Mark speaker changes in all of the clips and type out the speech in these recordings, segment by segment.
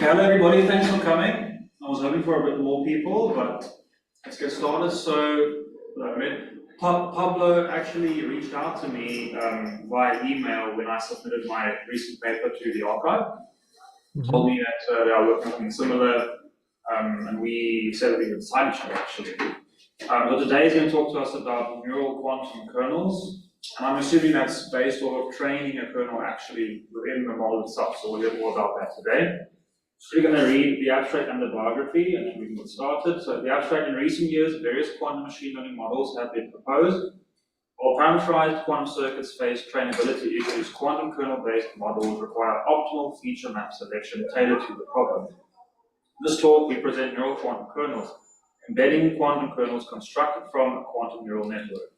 Speaker 1: Hello everybody, thanks for coming. I was hoping for a bit more people, but let's get started. So, Pablo actually reached out to me via email when I submitted my recent paper to the archive. Told me that they are working on something similar, and we said that we would sign each other actually. So today he's going to talk to us about neural quantum kernels. And I'm assuming that's based off of training a kernel actually within the model itself, so we'll hear more about that today. So we're going to read the abstract and the biography, and then we can get started. So the abstract: in recent years, various quantum machine learning models have been proposed. While parameterized quantum circuits face trainability issues, quantum kernel-based models require optimal feature map selection tailored to the problem. In this talk, we present neural quantum kernels, embedding quantum kernels constructed from a quantum neural network.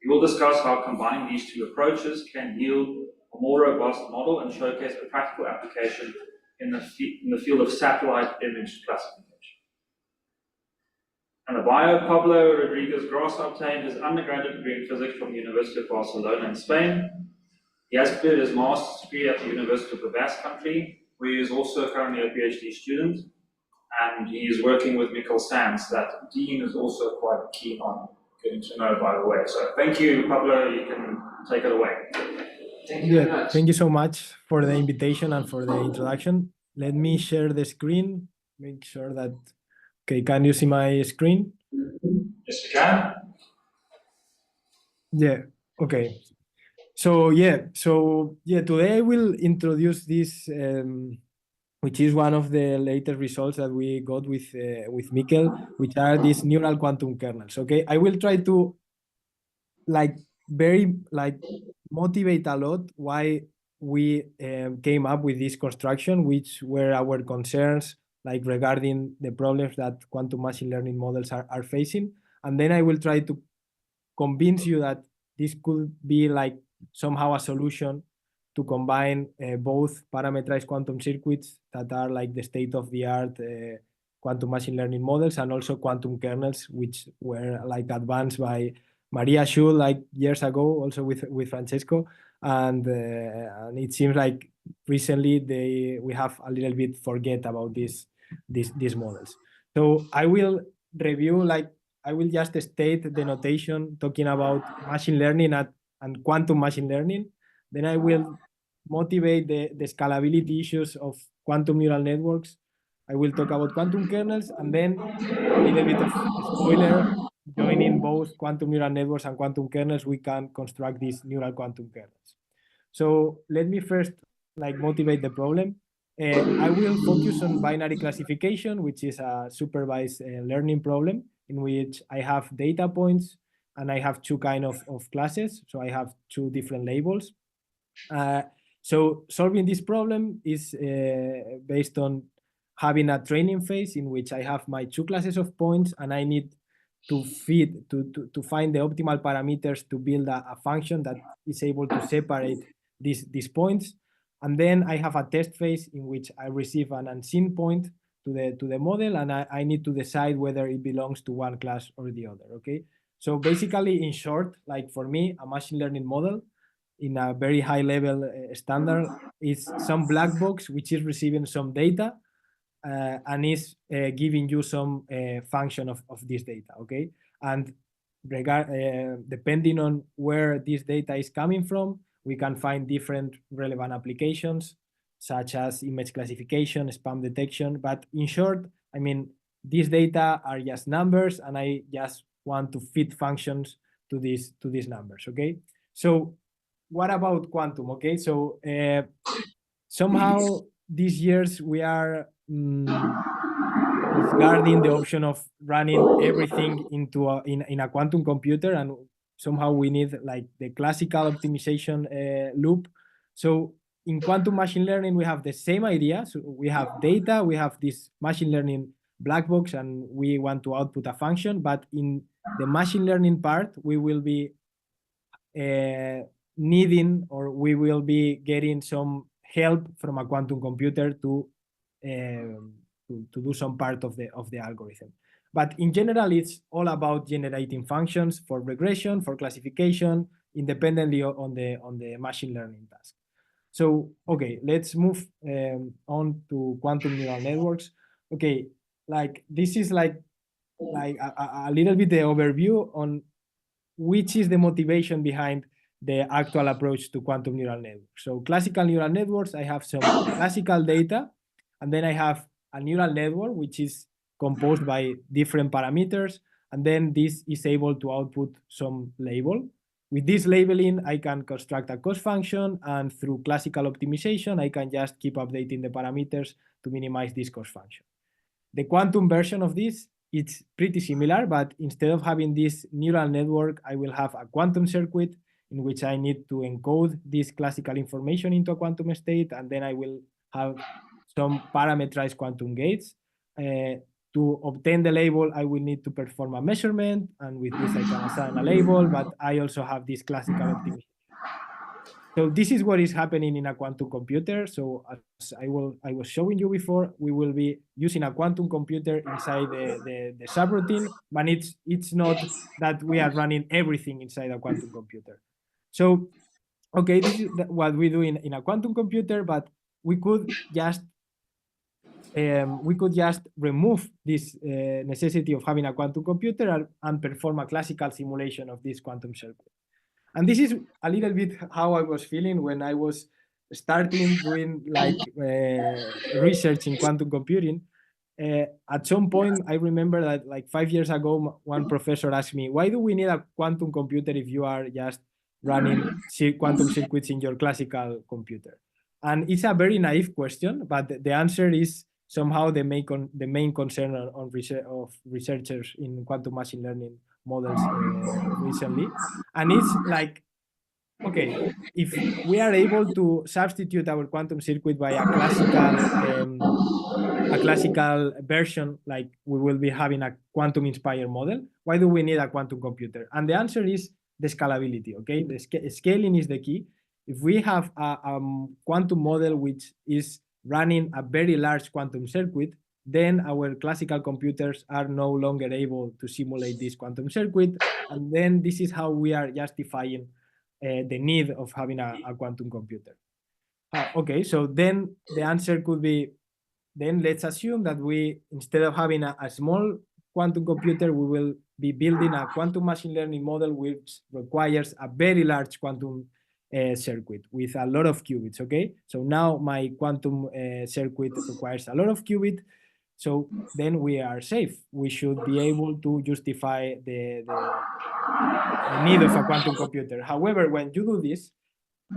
Speaker 1: We will discuss how combining these two approaches can yield a more robust model and showcase a practical application in the field of satellite image classification. And the bio: Pablo Rodríguez-Grasa obtained his undergraduate degree in physics from the University of Barcelona in Spain. He has completed his master's degree at the University of the Basque country, where he is also currently a PhD student. And he is working with Mikkel Sands, that Dean is also quite keen on getting to know, by the way. So thank you, Pablo. You can take it away.
Speaker 2: Thank you very much. Thank you so much for the invitation and for the introduction. Let me share the screen. Make sure that, okay, can you see my screen?
Speaker 1: Yes, we can.
Speaker 2: Yeah, okay. So today I will introduce this, which is one of the latest results that we got with Mikkel, which are these neural quantum kernels. Okay, I will try to motivate a lot why we came up with this construction, which were our concerns regarding the problems that quantum machine learning models are facing. And then I will try to convince you that this could be somehow a solution to combine both parameterized quantum circuits that are the state-of-the-art quantum machine learning models, and also quantum kernels, which were advanced by Maria Schul years ago, also with Francesco, and it seems like recently we have a little bit forget about these models. So I will review, I will just state the notation talking about machine learning and quantum machine learning. Then I will motivate the scalability issues of quantum neural networks. I will talk about quantum kernels, and then a little bit of spoiler: joining both quantum neural networks and quantum kernels, we can construct these neural quantum kernels. So let me first motivate the problem. I will focus on binary classification, which is a supervised learning problem in which I have data points and I have two kind of classes. So I have two different labels. So solving this problem is based on having a training phase in which I have my two classes of points, and I need to find the optimal parameters to build a function that is able to separate these points. And then I have a test phase in which I receive an unseen point to the model, and I need to decide whether it belongs to one class or the other. Okay. So basically, in short, for me, a machine learning model in a very high level standard is some black box which is receiving some data and is giving you some function of this data. Okay. And depending on where this data is coming from, we can find different relevant applications, such as image classification, spam detection. But in short, I mean, these data are just numbers, and I just want to fit functions to these numbers. Okay. So what about quantum? Okay. So somehow these years we are discarding the option of running everything into in a quantum computer, and somehow we need the classical optimization loop. So in quantum machine learning, we have the same idea. So we have data, we have this machine learning black box, and we want to output a function. But in the machine learning part, we will be needing, or we will be getting some help from a quantum computer to do some part of the algorithm. But in general, it's all about generating functions for regression, for classification, independently on the machine learning task. So, okay, let's move on to quantum neural networks. Okay, like this is like a little bit the overview on which is the motivation behind the actual approach to quantum neural networks. So classical neural networks, I have some classical data, and then I have a neural network, which is composed by different parameters, and then this is able to output some label. With this labeling, I can construct a cost function, and through classical optimization, I can just keep updating the parameters to minimize this cost function. The quantum version of this, it's pretty similar, but instead of having this neural network, I will have a quantum circuit in which I need to encode this classical information into a quantum state, and then I will have some parameterized quantum gates. To obtain the label, I will need to perform a measurement, and with this I can assign a label, but I also have this classical optimization. So this is what is happening in a quantum computer. So as I was showing you before, we will be using a quantum computer inside the subroutine, but it's not that we are running everything inside a quantum computer. So, okay, this is what we do in a quantum computer, but we could just remove this necessity of having a quantum computer and perform a classical simulation of this quantum circuit. And this is a little bit how I was feeling when I was starting doing like research in quantum computing. At some point, I remember that like 5 years ago, one professor asked me, why do we need a quantum computer if you are just running quantum circuits in your classical computer? And it's a very naive question, but the answer is somehow the main concern of researchers in quantum machine learning models recently. And it's like, okay, if we are able to substitute our quantum circuit by a classical version, like we will be having a quantum inspired model, why do we need a quantum computer? And the answer is the scalability, okay? The scaling is the key. If we have a quantum model which is running a very large quantum circuit, then our classical computers are no longer able to simulate this quantum circuit. And then this is how we are justifying the need of having a quantum computer. Okay, so then the answer could be, then let's assume that we, instead of having a small quantum computer, we will be building a quantum machine learning model which requires a very large quantum circuit with a lot of qubits, okay? So now my quantum circuit requires a lot of qubits, so then we are safe. We should be able to justify the need of a quantum computer. However, when you do this,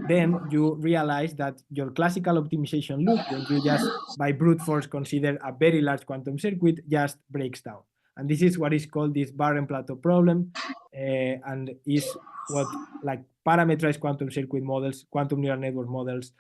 Speaker 2: then you realize that your classical optimization loop, when you just by brute force consider a very large quantum circuit, just breaks down. And this is what is called this barren plateau problem, and is what like parameterized quantum circuit models, quantum neural network models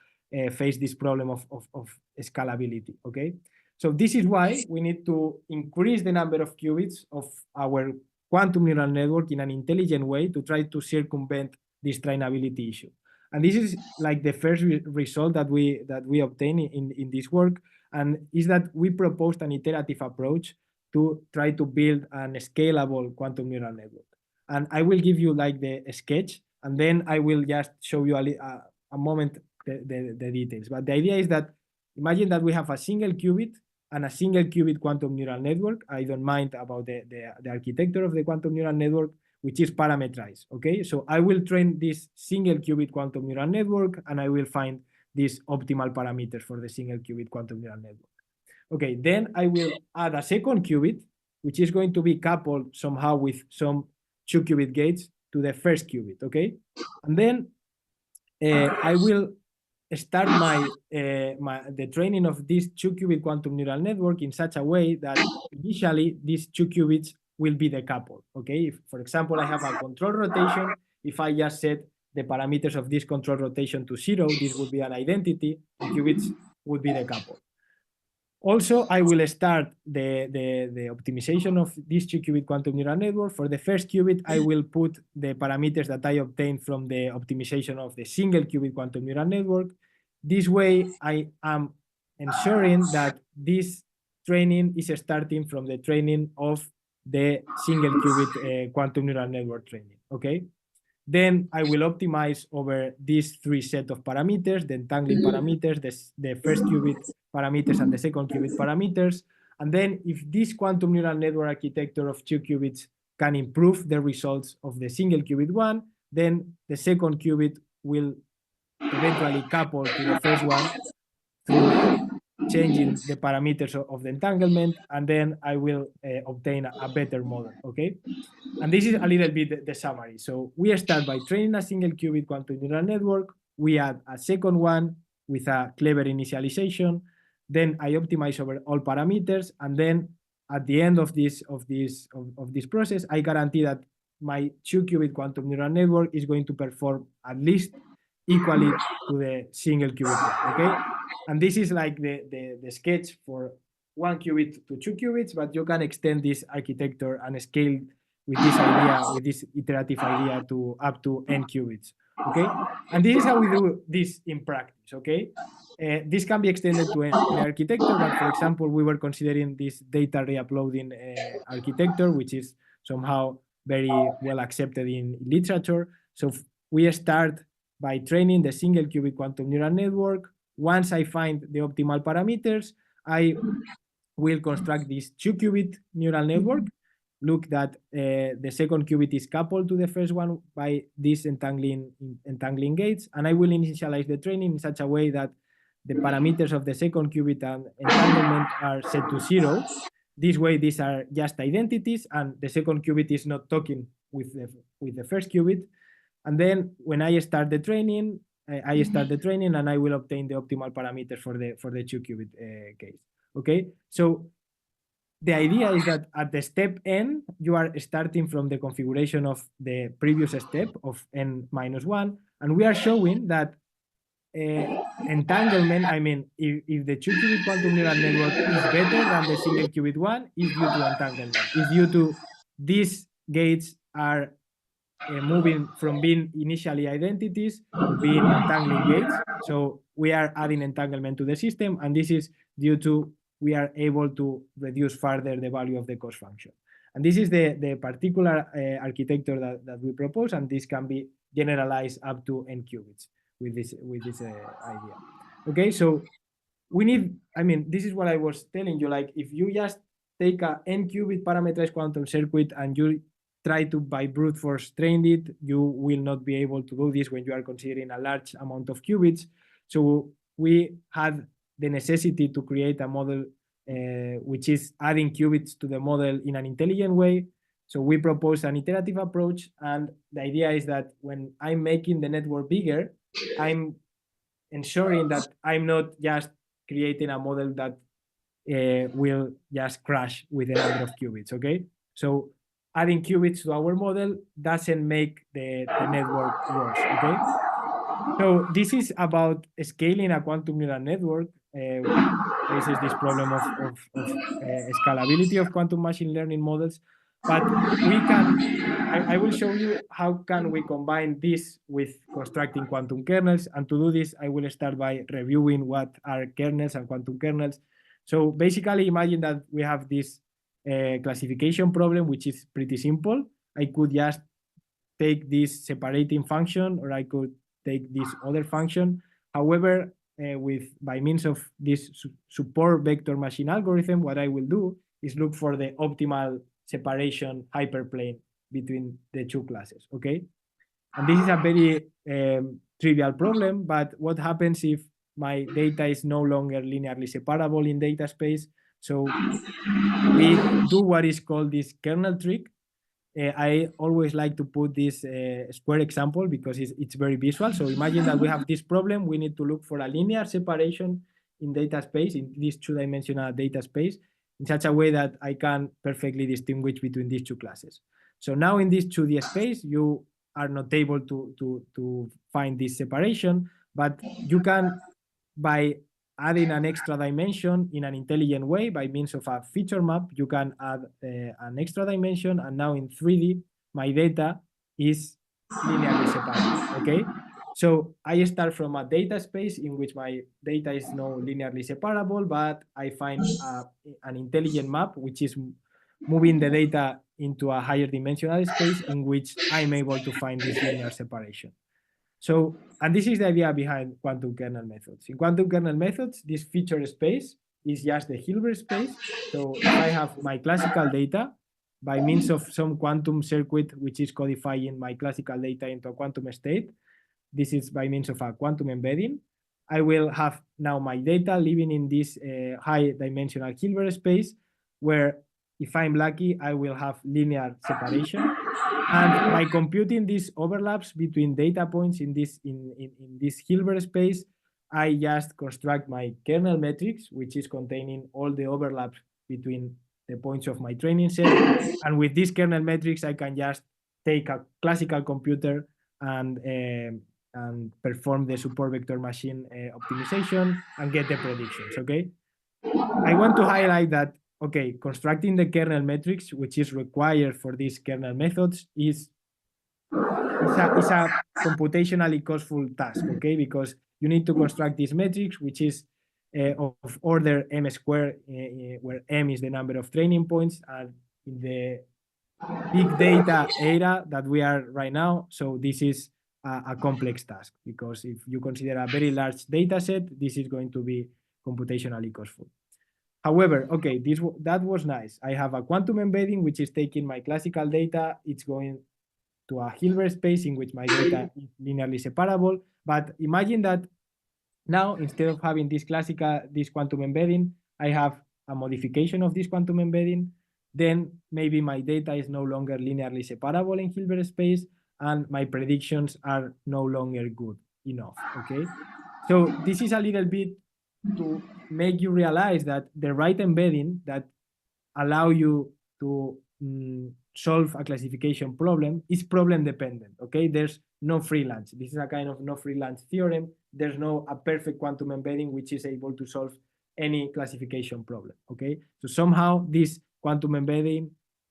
Speaker 2: face this problem of scalability, okay? So this is why we need to increase the number of qubits of our quantum neural network in an intelligent way to try to circumvent this trainability issue. And this is like the first result that we obtain in this work, and is that we proposed an iterative approach to try to build an scalable quantum neural network. And I will give you like the sketch, and then I will just show you a moment the details. But the idea is that imagine that we have a single qubit and a single qubit quantum neural network. I don't mind about the architecture of the quantum neural network, which is parameterized, okay? So I will train this single qubit quantum neural network, and I will find these optimal parameters for the single qubit quantum neural network. Okay, then I will add a second qubit, which is going to be coupled somehow with some 2-qubit gates to the first qubit, okay? And then I will start the training of this 2-qubit quantum neural network in such a way that initially these 2 qubits will be decoupled, okay? If, for example, I have a control rotation, if I just set the parameters of this control rotation to 0, this would be an identity, and qubits would be decoupled. Also, I will start the optimization of this 2-qubit quantum neural network. For the first qubit, I will put the parameters that I obtained from the optimization of the single qubit quantum neural network. This way, I am ensuring that this training is starting from the training of the single qubit quantum neural network training, okay? Then I will optimize over these three sets of parameters, the entangling parameters, the first qubit parameters, and the second qubit parameters. And then if this quantum neural network architecture of 2 qubits can improve the results of the single qubit one, then the second qubit will eventually couple to the first one through changing the parameters of the entanglement, and then I will obtain a better model, okay? And this is a little bit the summary. So we start by training a single qubit quantum neural network. We add a second one with a clever initialization. Then I optimize over all parameters. And then at the end of this process, I guarantee that my 2 qubit quantum neural network is going to perform at least equally to the single qubit one, okay? And this is like the sketch for 1 qubit to 2 qubits, but you can extend this architecture and scale with this idea, with this iterative idea to up to n qubits, okay? And this is how we do this in practice, okay? This can be extended to any architecture, but for example, we were considering this data re-uploading architecture, which is somehow very well accepted in literature. So we start by training the single qubit quantum neural network. Once I find the optimal parameters, I will construct this 2 qubit neural network. Look that the second qubit is coupled to the first one by these entangling gates, and I will initialize the training in such a way that the parameters of the second qubit and entanglement are set to 0. This way, these are just identities, and the second qubit is not talking with the first qubit. And then when I start the training, and I will obtain the optimal parameters for the 2 qubit case. Okay, so the idea is that at the step n, you are starting from the configuration of the previous step of n-1, and we are showing that entanglement, I mean, if the 2 qubit quantum neural network is better than the single qubit one, is due to entanglement. Is due to these gates are moving from being initially identities to being entangling gates. So we are adding entanglement to the system, and this is due to we are able to reduce further the value of the cost function. And this is the particular architecture that we propose, and this can be generalized up to n qubits with this idea. Okay, so we need, I mean, this is what I was telling you, like if you just take a n qubit parameterized quantum circuit and you try to by brute force train it, you will not be able to do this when you are considering a large amount of qubits. So we had the necessity to create a model which is adding qubits to the model in an intelligent way. So we propose an iterative approach, and the idea is that when I'm making the network bigger, I'm ensuring that I'm not just creating a model that will just crash with the number of qubits, okay? So adding qubits to our model doesn't make the network worse, okay? So this is about scaling a quantum neural network. Faces this problem of scalability of quantum machine learning models, but we can, I will show you how can we combine this with constructing quantum kernels. And to do this, I will start by reviewing what are kernels and quantum kernels. So basically imagine that we have this classification problem, which is pretty simple. I could just take this separating function, or I could take this other function. However, by means of this support vector machine algorithm, what I will do is look for the optimal separation hyperplane between the two classes, okay? And this is a very trivial problem, but what happens if my data is no longer linearly separable in data space? So we do what is called this kernel trick. I always like to put this square example because it's very visual. So imagine that we have this problem. We need to look for a linear separation in data space, in this two-dimensional data space, in such a way that I can perfectly distinguish between these two classes. So now in this 2D space, you are not able to find this separation, but you can, by adding an extra dimension in an intelligent way by means of a feature map, you can add an extra dimension, and now in 3D, my data is linearly separable, okay? So I start from a data space in which my data is no linearly separable, but I find an intelligent map which is moving the data into a higher dimensional space in which I'm able to find this linear separation. So, and this is the idea behind quantum kernel methods. In quantum kernel methods, this feature space is just the Hilbert space. So if I have my classical data by means of some quantum circuit, which is codifying my classical data into a quantum state, this is by means of a quantum embedding. I will have now my data living in this high dimensional Hilbert space, where if I'm lucky, I will have linear separation. And by computing these overlaps between data points in this Hilbert space, I just construct my kernel matrix, which is containing all the overlaps between the points of my training set. And with this kernel matrix, I can just take a classical computer and perform the support vector machine optimization and get the predictions, okay? I want to highlight that, okay, constructing the kernel matrix, which is required for these kernel methods, is a computationally costful task, okay? Because you need to construct this matrix, which is of order m squared, where m is the number of training points, and in the big data era that we are right now, so this is a complex task, because if you consider a very large data set, this is going to be computationally costful. However, okay, that was nice. I have a quantum embedding, which is taking my classical data. It's going to a Hilbert space in which my data is linearly separable. But imagine that now, instead of having this quantum embedding, I have a modification of this quantum embedding. Then maybe my data is no longer linearly separable in Hilbert space, and my predictions are no longer good enough, okay? So this is a little bit to make you realize that the right embedding that allow you to solve a classification problem is problem dependent, okay? There's no free lunch. This is a kind of no free lunch theorem. There's no a perfect quantum embedding which is able to solve any classification problem, okay? So somehow this quantum embedding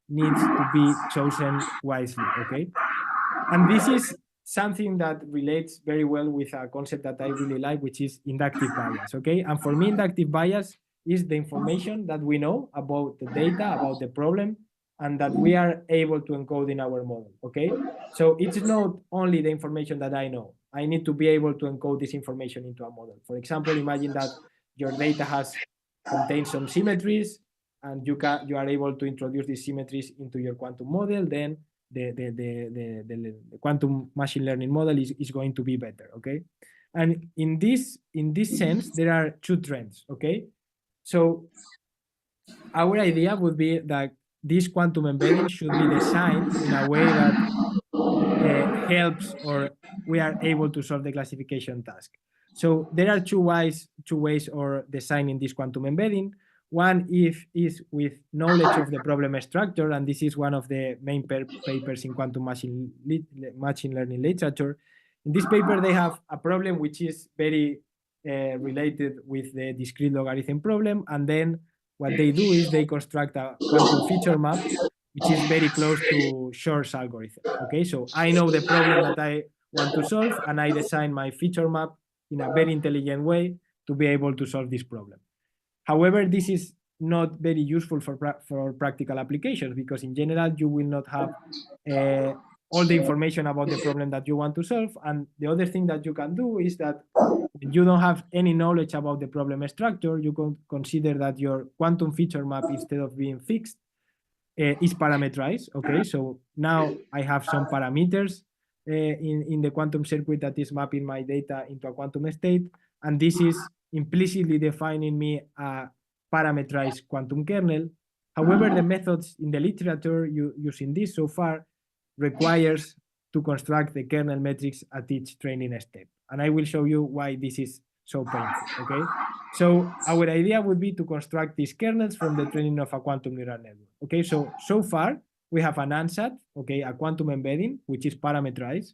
Speaker 2: needs to be chosen wisely, okay? And this is something that relates very well with a concept that I really like, which is inductive bias, okay? And for me, inductive bias is the information that we know about the data, about the problem, and that we are able to encode in our model, okay? So it's not only the information that I know. I need to be able to encode this information into a model. For example, imagine that your data contains some symmetries, and you are able to introduce these symmetries into your quantum model. Then the quantum machine learning model is going to be better, okay? And in this sense, there are two trends, okay? So our idea would be that this quantum embedding should be designed in a way that helps, or we are able to solve the classification task. So there are two ways of designing this quantum embedding. One is with knowledge of the problem structure, and this is one of the main papers in quantum machine learning literature. In this paper, they have a problem which is very related with the discrete logarithm problem, and then what they do is they construct a quantum feature map, which is very close to Shor's algorithm, okay? So I know the problem that I want to solve, and I design my feature map in a very intelligent way to be able to solve this problem. However, this is not very useful for practical applications, because in general, you will not have all the information about the problem that you want to solve. And the other thing that you can do is that when you don't have any knowledge about the problem structure, you can consider that your quantum feature map, instead of being fixed, is parameterized, okay? So now I have some parameters in the quantum circuit that is mapping my data into a quantum state, and this is implicitly defining me a parameterized quantum kernel. However, the methods in the literature using this so far requires to construct the kernel metrics at each training step. And I will show you why this is so painful, okay? So our idea would be to construct these kernels from the training of a quantum neural network, okay? So far, we have an ansat, okay, a quantum embedding, which is parameterized.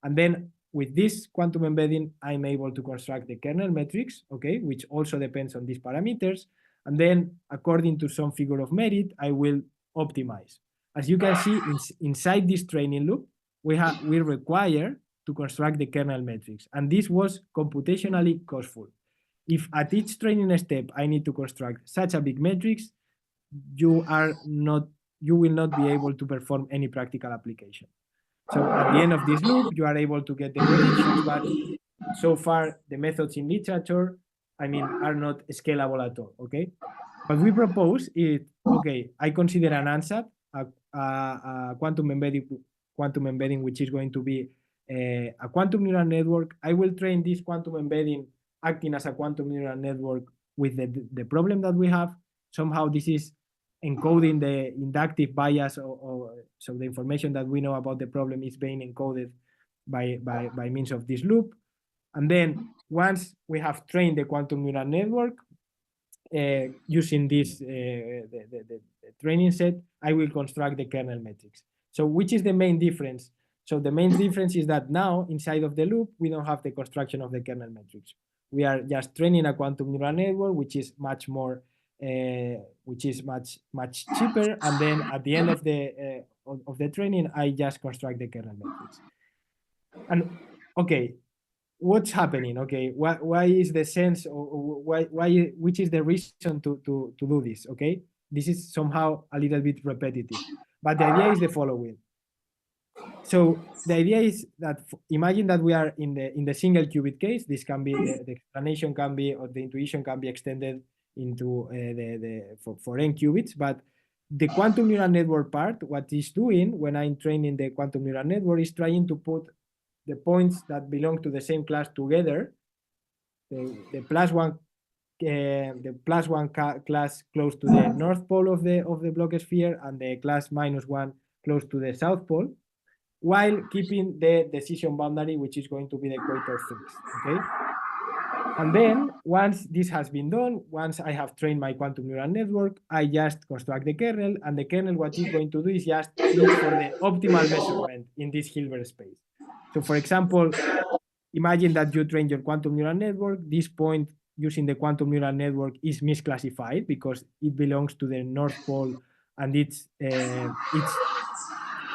Speaker 2: And then with this quantum embedding, I'm able to construct the kernel metrics, okay, which also depends on these parameters. And then according to some figure of merit, I will optimize. As you can see, inside this training loop, we require to construct the kernel metrics. And this was computationally costful. If at each training step I need to construct such a big matrix, you are not you will not be able to perform any practical application. So at the end of this loop, you are able to get the predictions, but so far the methods in literature, I mean, are not scalable at all, okay? What we propose is, okay, I consider an answer, a quantum embedding, which is going to be a quantum neural network. I will train this quantum embedding acting as a quantum neural network with the problem that we have. Somehow this is encoding the inductive bias, or so the information that we know about the problem is being encoded by means of this loop. And then once we have trained the quantum neural network, using this the training set, I will construct the kernel metrics. So which is the main difference? So the main difference is that now inside of the loop, we don't have the construction of the kernel metrics. We are just training a quantum neural network, which is much more, which is much cheaper. And then at the end of the training, I just construct the kernel metrics. And okay, what's happening? Okay, why is the sense, or which is the reason to do this? Okay, this is somehow a little bit repetitive, but the idea is the following. So the idea is that imagine that we are in the single qubit case. This can be the explanation can be, or the intuition can be extended into for n qubits, but the quantum neural network part, what it's doing when I'm training the quantum neural network is trying to put the points that belong to the same class together, the plus one class close to the north pole of the Bloch sphere, and the class minus one close to the south pole, while keeping the decision boundary, which is going to be the equator fixed. Okay. And then once this has been done, once I have trained my quantum neural network, I just construct the kernel, and the kernel, what it's going to do is just look for the optimal measurement in this Hilbert space. So for example, imagine that you train your quantum neural network. This point using the quantum neural network is misclassified because it belongs to the north pole, and it's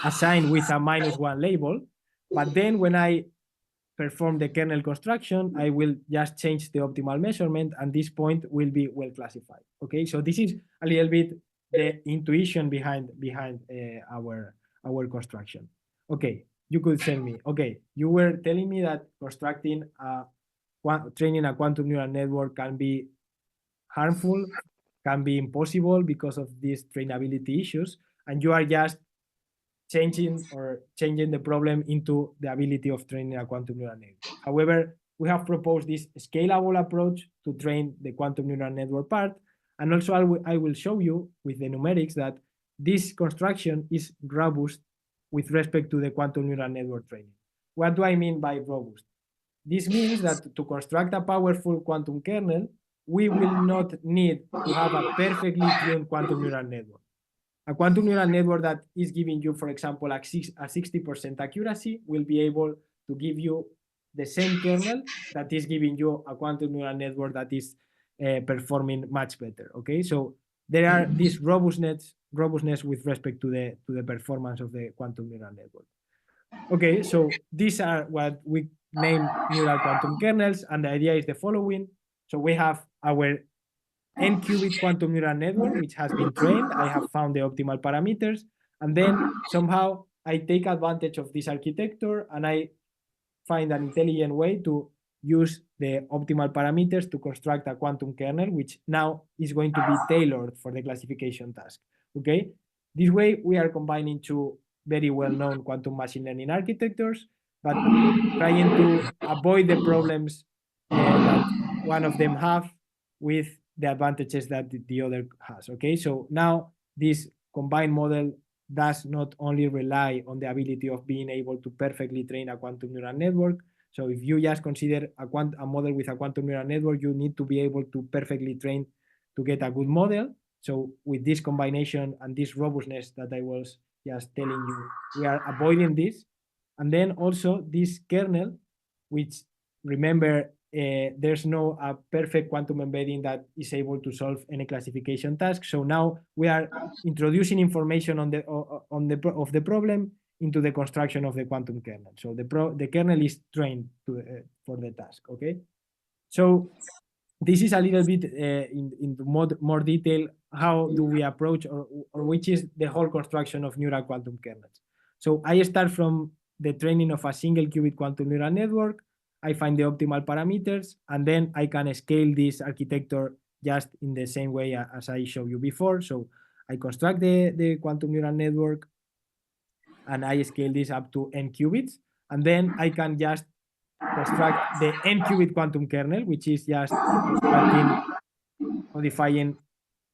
Speaker 2: assigned with a -1 label. But then when I perform the kernel construction, I will just change the optimal measurement, and this point will be well classified. Okay, so this is a little bit the intuition behind our construction. Okay, you could tell me, okay, you were telling me that constructing training a quantum neural network can be harmful, can be impossible because of these trainability issues, and you are just changing the problem into the ability of training a quantum neural network. However, we have proposed this scalable approach to train the quantum neural network part, and also I will show you with the numerics that this construction is robust with respect to the quantum neural network training. What do I mean by robust? This means that to construct a powerful quantum kernel, we will not need to have a perfectly tuned quantum neural network. A quantum neural network that is giving you, for example, a 60% accuracy will be able to give you the same kernel that is giving you a quantum neural network that is performing much better. Okay, so there are this robustness with respect to the performance of the quantum neural network. Okay, so these are what we name neural quantum kernels, and the idea is the following. So we have our n-qubit quantum neural network, which has been trained. I have found the optimal parameters, and then somehow I take advantage of this architecture, and I find an intelligent way to use the optimal parameters to construct a quantum kernel, which now is going to be tailored for the classification task. Okay, this way we are combining two very well-known quantum machine learning architectures, but trying to avoid the problems that one of them have with the advantages that the other has. Okay, so now this combined model does not only rely on the ability of being able to perfectly train a quantum neural network. So if you just consider a model with a quantum neural network, you need to be able to perfectly train to get a good model. So with this combination and this robustness that I was just telling you, we are avoiding this. And then also this kernel, which, remember, there's no perfect quantum embedding that is able to solve any classification task. So now we are introducing information of the problem into the construction of the quantum kernel. So the kernel is trained for the task. Okay, so this is a little bit into more detail how do we approach, or which is the whole construction of neural quantum kernels. So I start from the training of a single qubit quantum neural network. I find the optimal parameters, and then I can scale this architecture just in the same way as I showed you before. So I construct the quantum neural network, and I scale this up to n qubits, and then I can just construct the n qubit quantum kernel, which is just constructing, modifying,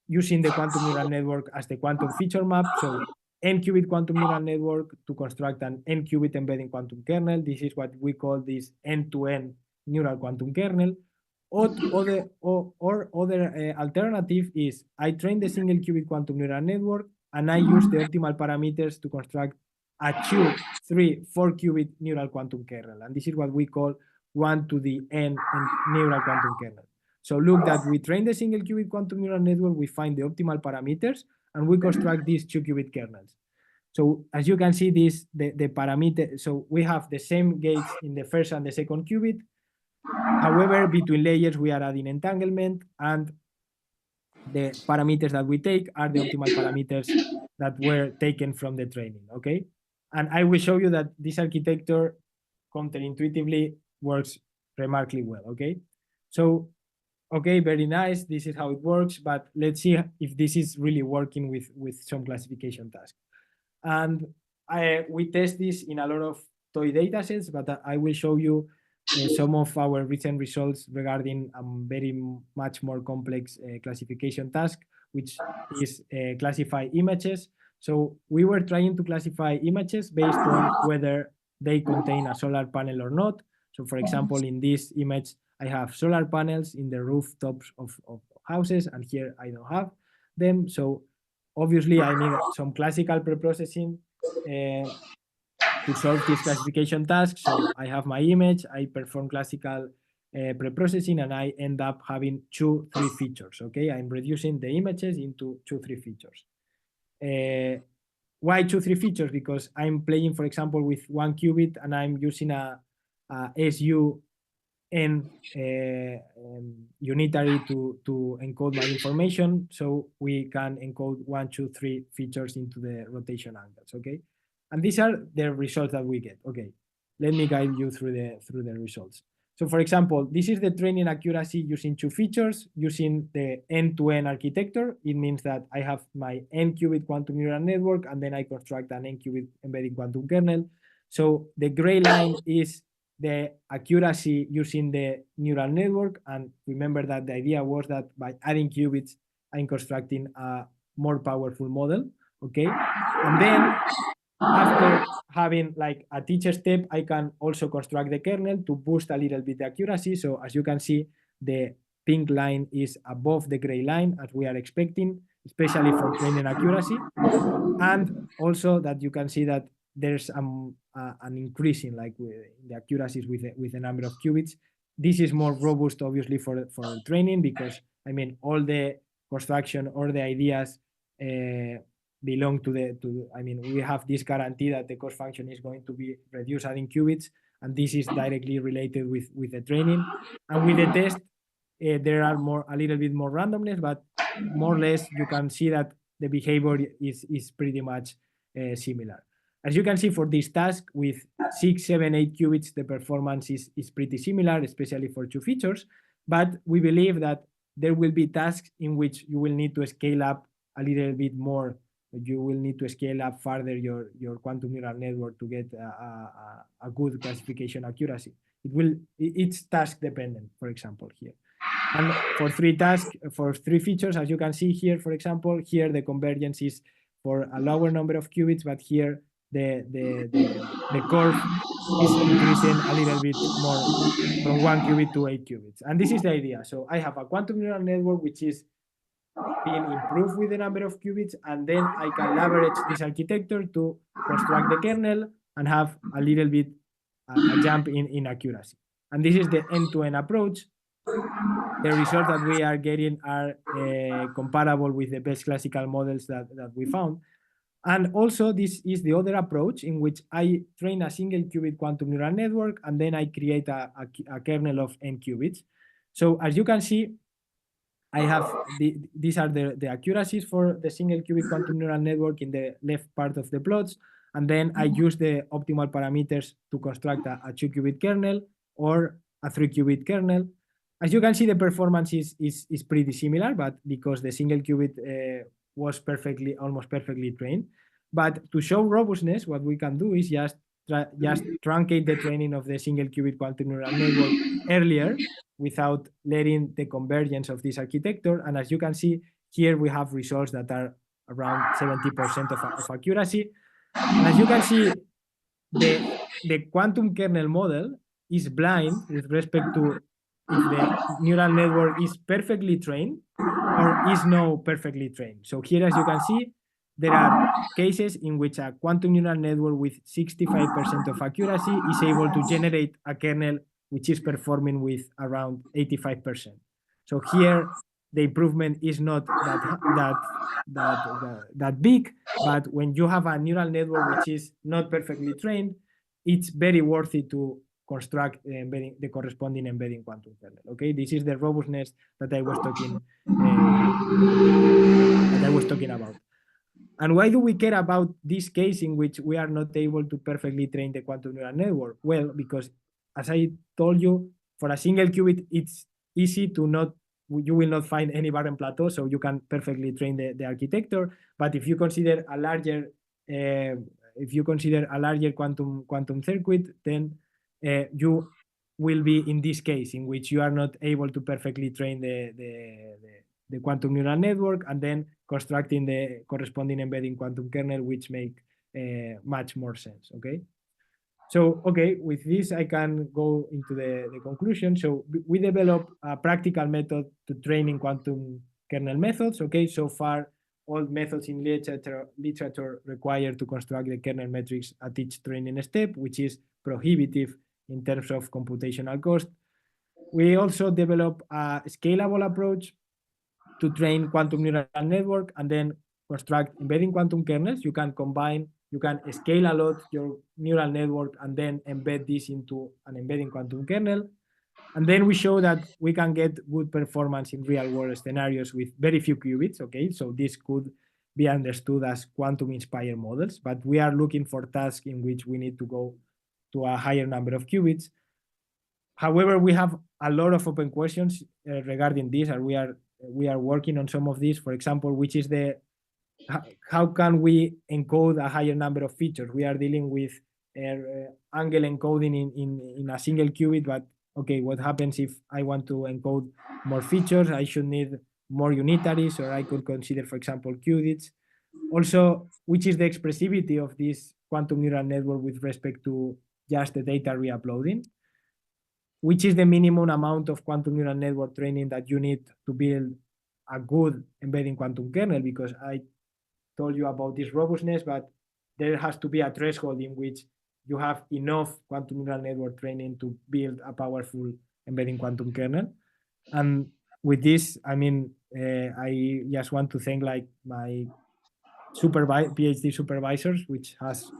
Speaker 2: using the quantum neural network as the quantum feature map. So n qubit quantum neural network to construct an n qubit embedding quantum kernel. This is what we call this end-to-end neural quantum kernel. Or other alternative is I train the single qubit quantum neural network, and I use the optimal parameters to construct a 2, 3, 4 qubit neural quantum kernel. And this is what we call 1 to the n neural quantum kernel. So look that we train the single qubit quantum neural network, we find the optimal parameters, and we construct these 2 qubit kernels. So as you can see, the parameter, so we have the same gates in the first and the second qubit. However, between layers, we are adding entanglement, and the parameters that we take are the optimal parameters that were taken from the training, okay? And I will show you that this architecture counterintuitively works remarkably well, okay? So, okay, very nice, this is how it works, but let's see if this is really working with some classification tasks. And we test this in a lot of toy data sets, but I will show you some of our recent results regarding very much more complex classification task, which is classify images. So we were trying to classify images based on whether they contain a solar panel or not. So for example, in this image, I have solar panels in the rooftops of houses, and here I don't have them. So obviously I need some classical preprocessing to solve this classification task. So I have my image, I perform classical preprocessing, and I end up having 2, 3 features, okay? I'm reducing the images into 2, 3 features. Why 2, 3 features? Because I'm playing, for example, with 1 qubit, and I'm using a SUN unitary to encode my information, so we can encode 1, 2, 3 features into the rotation angles, okay? And these are the results that we get. Okay, let me guide you through the results. So for example, this is the training accuracy using 2 features, using the end-to-end architecture. It means that I have my n qubit quantum neural network, and then I construct an n qubit embedding quantum kernel. So the gray line is the accuracy using the neural network. And remember that the idea was that by adding qubits, I'm constructing a more powerful model, okay? And then after having like a teacher step, I can also construct the kernel to boost a little bit the accuracy. So as you can see, the pink line is above the gray line, as we are expecting, especially for training accuracy. And also that you can see that there's an increase in like the accuracies with the number of qubits. This is more robust, obviously, for training, because I mean all the construction or the ideas belong to I mean, we have this guarantee that the cost function is going to be reduced adding qubits, and this is directly related with the training. And with the test, there are a little bit more randomness, but more or less you can see that the behavior is pretty much similar. As you can see, for this task with 6, 7, 8 qubits, the performance is pretty similar, especially for 2 features. But we believe that there will be tasks in which you will need to scale up a little bit more. You will need to scale up further your quantum neural network to get a good classification accuracy. It's task dependent, for example, here. And for 3 tasks, for 3 features, as you can see here, for example, here the convergence is for a lower number of qubits, but here the curve is increasing a little bit more from 1 qubit to 8 qubits. And this is the idea. So I have a quantum neural network which is being improved with the number of qubits, and then I can leverage this architecture to construct the kernel and have a little bit a jump in accuracy. And this is the end-to-end approach. The results that we are getting are comparable with the best classical models that we found. And also, this is the other approach in which I train a single qubit quantum neural network, and then I create a kernel of n qubits. So as you can see, I have these are the accuracies for the single qubit quantum neural network in the left part of the plots. And then I use the optimal parameters to construct a 2-qubit kernel or a 3-qubit kernel. As you can see, the performance is pretty similar, but because the single qubit was almost perfectly trained. But to show robustness, what we can do is just truncate the training of the single qubit quantum neural network earlier without letting the convergence of this architecture. And as you can see, here we have results that are around 70% of accuracy. And as you can see, the quantum kernel model is blind with respect to if the neural network is perfectly trained or is not perfectly trained. So here, as you can see, there are cases in which a quantum neural network with 65% of accuracy is able to generate a kernel which is performing with around 85%. So here, the improvement is not that big, but when you have a neural network which is not perfectly trained, it's very worthy to construct the corresponding embedding quantum kernel. Okay, this is the robustness that I was talking about. And why do we care about this case in which we are not able to perfectly train the quantum neural network? Well, because as I told you, for a single qubit, it's easy to you will not find any barren plateau, so you can perfectly train the architecture. But if you consider a larger quantum circuit, then you will be in this case in which you are not able to perfectly train the quantum neural network and then constructing the corresponding embedding quantum kernel, which make much more sense. Okay. So, okay, with this, I can go into the conclusion. So we develop a practical method to training quantum kernel methods. Okay, so far, all methods in literature require to construct the kernel metrics at each training step, which is prohibitive in terms of computational cost. We also develop a scalable approach to train quantum neural network and then construct embedding quantum kernels. You can scale a lot your neural network and then embed this into an embedding quantum kernel. And then we show that we can get good performance in real world scenarios with very few qubits. Okay, so this could be understood as quantum inspired models, but we are looking for tasks in which we need to go to a higher number of qubits. However, we have a lot of open questions regarding this, and we are working on some of these. For example, which is how can we encode a higher number of features? We are dealing with angle encoding in a single qubit, but okay, what happens if I want to encode more features? I should need more unitaries, or I could consider, for example, qubits. Also, which is the expressivity of this quantum neural network with respect to just the data re-uploading? Which is the minimum amount of quantum neural network training that you need to build a good embedding quantum kernel? Because I told you about this robustness, but there has to be a threshold in which you have enough quantum neural network training to build a powerful embedding quantum kernel. And with this, I mean, I just want to thank like my PhD supervisors, which has,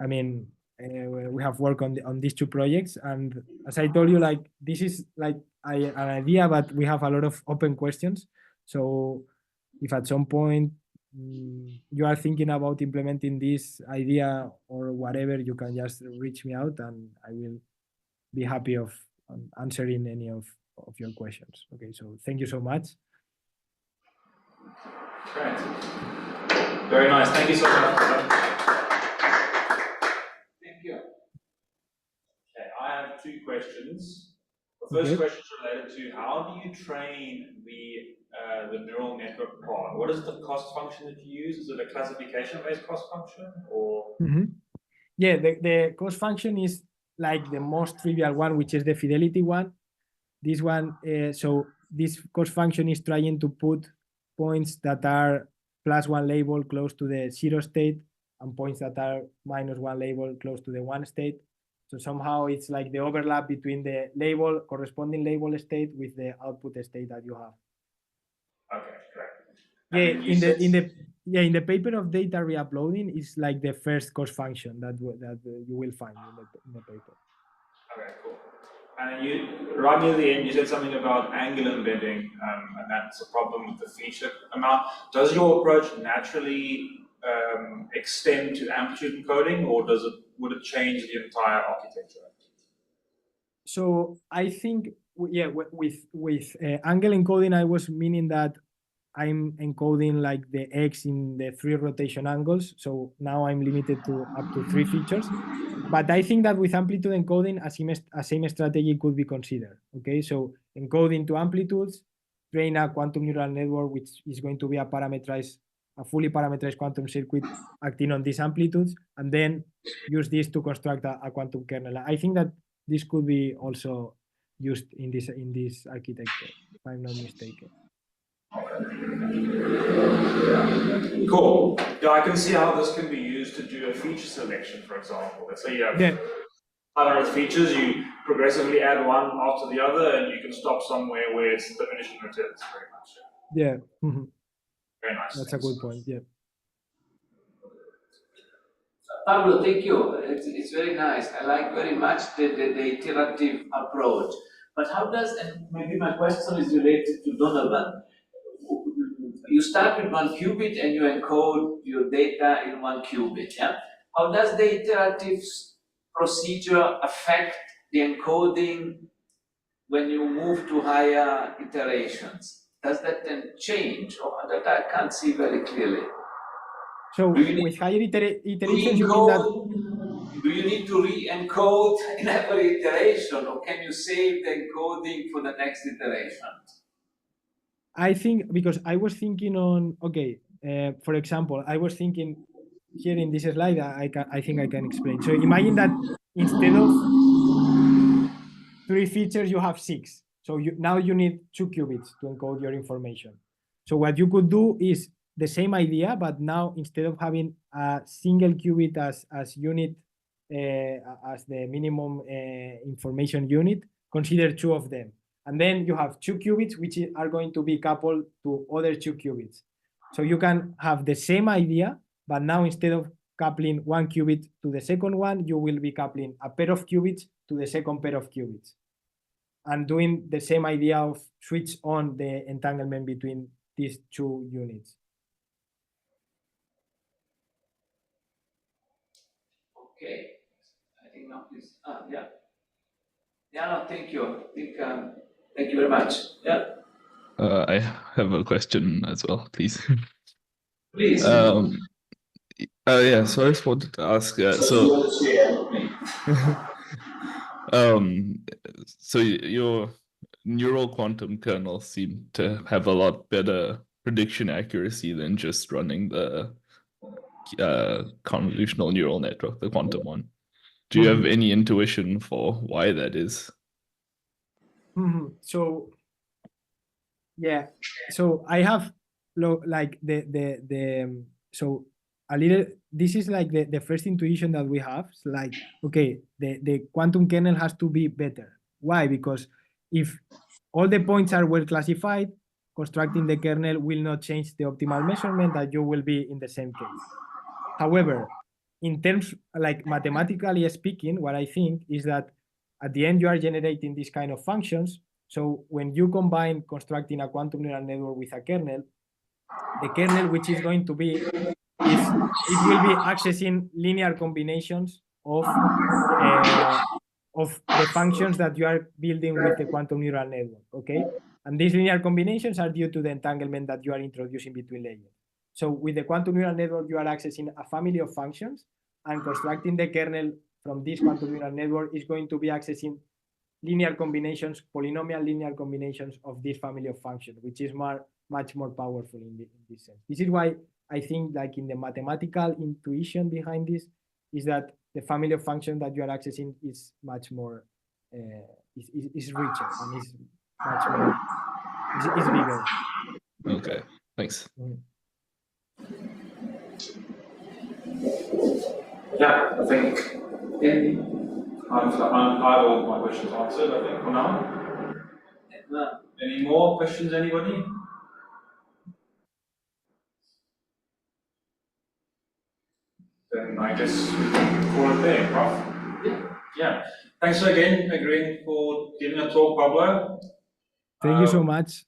Speaker 2: I mean, we have worked on these two projects. And as I told you, like this is like an idea, but we have a lot of open questions. So if at some point you are thinking about implementing this idea or whatever, you can just reach me out and I will be happy of answering any of your questions. Okay, so thank you so much.
Speaker 1: Great. Very nice. Thank you so much. Thank you. Okay, I have two questions. The first question is related to how do you train the neural network part? What is the cost function that you use? Is it a classification-based cost function or?
Speaker 2: Yeah, the cost function is like the most trivial one, which is the fidelity one. This one, so this cost function is trying to put points that are +1 label close to the 0 state and points that are -1 label close to the 1 state. So somehow it's like the overlap between the corresponding label state with the output state that you have.
Speaker 1: Okay, great.
Speaker 2: Yeah, in the paper of data re-uploading is like the first cost function that you will find in the paper.
Speaker 1: Okay, cool. And you, right near the end, you said something about angle embedding, and that's a problem with the feature amount. Does your approach naturally extend to amplitude encoding, or would it change the entire architecture?
Speaker 2: So I think, yeah, with angle encoding, I was meaning that I'm encoding like the X in the 3 rotation angles. So now I'm limited to up to 3 features. But I think that with amplitude encoding, a same strategy could be considered. Okay, so encoding to amplitudes, train a quantum neural network, which is going to be a fully parameterized quantum circuit acting on these amplitudes, and then use this to construct a quantum kernel. I think that this could be also used in this architecture, if I'm not mistaken.
Speaker 1: Cool. Yeah, I can see how this can be used to do a feature selection, for example. Let's say you have 100 features, you progressively add one after the other, and you can stop somewhere where it's diminishing returns very much.
Speaker 2: Yeah.
Speaker 1: Very nice.
Speaker 2: That's a good point. Yeah.
Speaker 3: Pablo, thank you. It's very nice. I like very much the iterative approach. But how does, and maybe my question is related to Donovan. You start with 1 qubit and you encode your data in 1 qubit, yeah? How does the iterative procedure affect the encoding when you move to higher iterations? Does that then change, or that I can't see very clearly?
Speaker 2: So with higher iterations, you mean that?
Speaker 3: Do you need to re-encode in every iteration, or can you save the encoding for the next iteration?
Speaker 2: I think, because I was thinking on, okay, for example, I was thinking here in this slide, I think I can explain. So imagine that instead of 3 features, you have 6. So now you need 2 qubits to encode your information. So what you could do is the same idea, but now instead of having a single qubit as unit, as the minimum information unit, consider 2 of them. And then you have 2 qubits, which are going to be coupled to other 2 qubits. So you can have the same idea, but now instead of coupling 1 qubit to the second one, you will be coupling a pair of qubits to the second pair of qubits, and doing the same idea of switch on the entanglement between these 2 units.
Speaker 3: Okay, I think now please. Yeah. Yeah, no, thank you. Thank you very much. Yeah.
Speaker 4: I have a question as well, please.
Speaker 3: Please.
Speaker 4: Yeah, so I just wanted to ask, so your neural quantum kernels seem to have a lot better prediction accuracy than just running the convolutional neural network, the quantum one. Do you have any intuition for why that is?
Speaker 2: So yeah, so I have like so a little, this is like the first intuition that we have. It's like, okay, the quantum kernel has to be better. Why? Because if all the points are well classified, constructing the kernel will not change the optimal measurement, that you will be in the same case. However, in terms, like mathematically speaking, what I think is that at the end you are generating these kind of functions. So when you combine constructing a quantum neural network with a kernel, the kernel, which is going to be, it will be accessing linear combinations of the functions that you are building with the quantum neural network, okay? And these linear combinations are due to the entanglement that you are introducing between layers. So with the quantum neural network, you are accessing a family of functions, and constructing the kernel from this quantum neural network is going to be accessing linear combinations, polynomial linear combinations of this family of functions, which is much more powerful in this sense. This is why I think, like, in the mathematical intuition behind this is that the family of functions that you are accessing is much more, is richer, and is much more, is bigger.
Speaker 4: Okay, thanks.
Speaker 1: Yeah, I think I've all my questions answered, I think, for now. Any more questions, anybody? Then I guess we can call it there, Prof. Yeah. thanks again agreeing for giving a talk, Pablo.
Speaker 2: Thank you so much.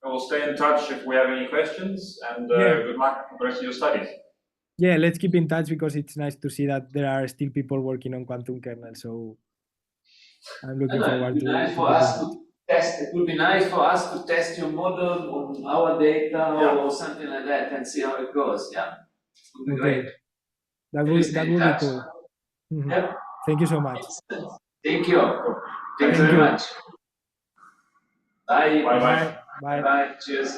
Speaker 1: I will stay in touch if we have any questions, and good luck for the rest of your studies.
Speaker 2: Yeah, let's keep in touch because it's nice to see that there are still people working on quantum kernels. So I'm looking forward to
Speaker 3: nice for us to test. It would be nice for us to test your model on our data or something like that and see how it goes. Yeah, it would be great.
Speaker 2: That would be cool.
Speaker 3: Yeah.
Speaker 2: Thank you so much.
Speaker 3: Excellent. Thank you. Thank you very much. Bye.
Speaker 1: Bye.
Speaker 3: Bye. Cheers.